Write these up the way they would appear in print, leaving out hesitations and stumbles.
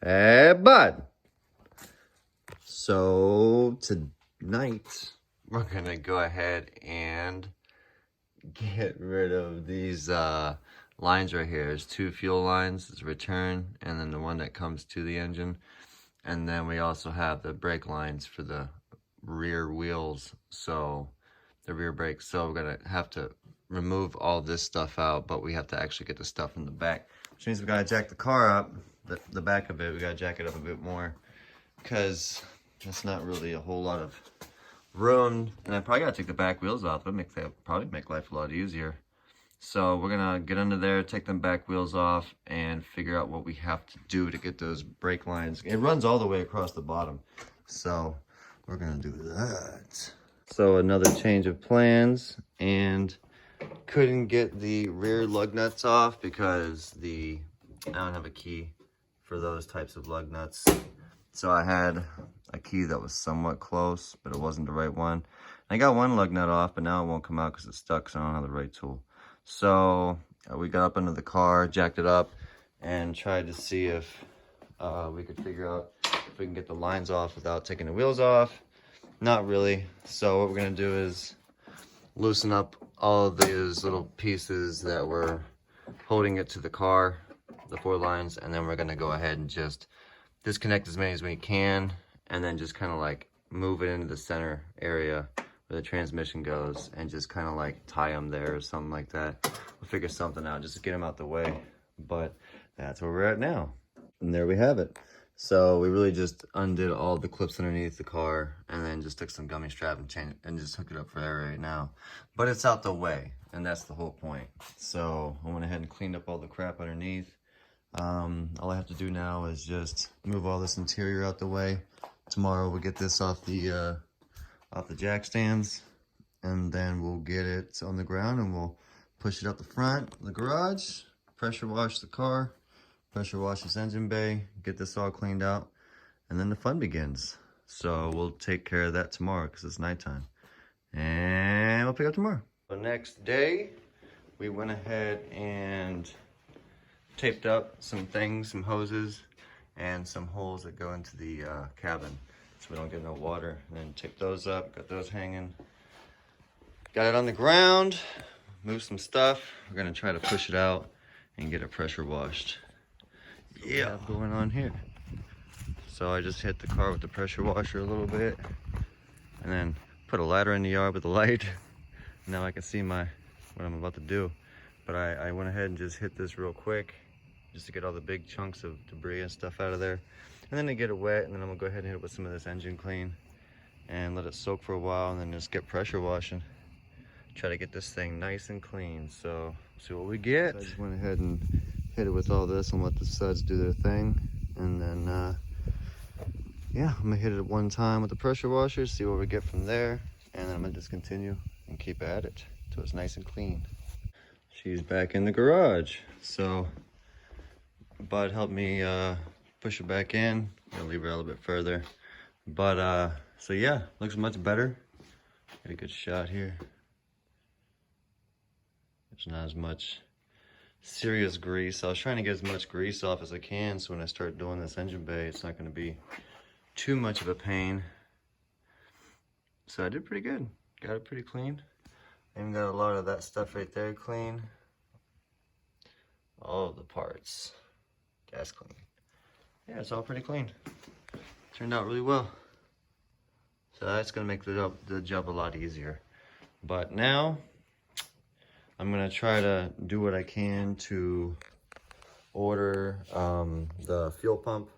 Hey, bud. So tonight we're gonna go ahead and get rid of these lines right here. There's two fuel lines. There's return, and then the one that comes to the engine. And then we also have the brake lines for the rear wheels, so the rear brakes. So we're gonna have to remove all this stuff out, but we have to actually get the stuff in the back, which means we gotta jack the car up, the back of it. We gotta jack it up a bit more because that's not really a whole lot of room. And I probably gotta take the back wheels off. That probably make life a lot easier. So we're gonna get under there, take them back wheels off, and figure out what we have to do to get those brake lines. It runs all the way across the bottom, so we're gonna do that. So another change of plans, and couldn't get the rear lug nuts off because I don't have a key for those types of lug nuts. So I had a key that was somewhat close, but it wasn't the right one. I got one lug nut off, but now it won't come out because it's stuck, so I don't have the right tool. So we got up into the car, jacked it up, and tried to see if we could figure out if we can get the lines off without taking the wheels off. Not really. So what we're gonna do is loosen up all of these little pieces that were holding it to the car, the four lines, and then we're gonna go ahead and just disconnect as many as we can, and then just kind of like move it into the center area where the transmission goes, and just kind of like tie them there or something like that. We'll figure something out just to get them out the way, but that's where we're at now. And there we have it. So we really just undid all the clips underneath the car, and then just took some gummy strap and just hooked it up for air right now. But it's out the way, and that's the whole point. So I went ahead and cleaned up all the crap underneath. All I have to do now is just move all this interior out the way. Tomorrow we'll get this off the jack stands, and then we'll get it on the ground, and we'll push it up the front of the garage, pressure wash the car, pressure wash this engine bay, get this all cleaned out, and then the fun begins. So we'll take care of that tomorrow because it's nighttime, and we'll pick up tomorrow. The next day we went ahead and taped up some things, some hoses, and some holes that go into the cabin so we don't get no water. And then taped those up, got those hanging. Got it on the ground, moved some stuff. We're gonna try to push it out and get it pressure washed. Yeah, what's going on here? So I just hit the car with the pressure washer a little bit, and then put a ladder in the yard with a light. Now I can see what I'm about to do. But I went ahead and just hit this real quick, just to get all the big chunks of debris and stuff out of there. And then to get it wet, and then I'm gonna go ahead and hit it with some of this engine clean and let it soak for a while, and then just get pressure washing. Try to get this thing nice and clean. So see what we get. I just went ahead and hit it with all this and let the suds do their thing. And then, yeah, I'm gonna hit it one time with the pressure washer, see what we get from there. And then I'm gonna just continue and keep at it till it's nice and clean. She's back in the garage. So Bud helped me push it back in. I'm gonna leave her a little bit further. But so yeah, looks much better. Get a good shot here. There's not as much serious grease. I was trying to get as much grease off as I can, so when I start doing this engine bay, it's not gonna be too much of a pain. So I did pretty good. Got it pretty clean. Even got a lot of that stuff right there clean. All of the parts. Gas clean. Yeah, it's all pretty clean. Turned out really well. So that's gonna make the job a lot easier. But now I'm gonna try to do what I can to order the fuel pump.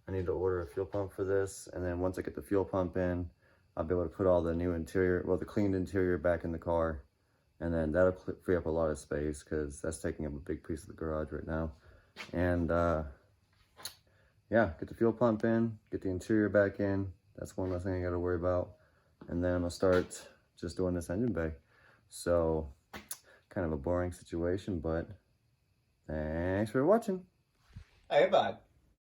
I need to order a fuel pump for this, and then once I get the fuel pump in, I'll be able to put all the new interior, well, the cleaned interior back in the car, and then that'll free up a lot of space because that's taking up a big piece of the garage right now. And yeah, get the fuel pump in, get the interior back in. That's one less thing I gotta worry about. And then I'm gonna start just doing this engine bay. So kind of a boring situation, but thanks for watching. Hey, bud.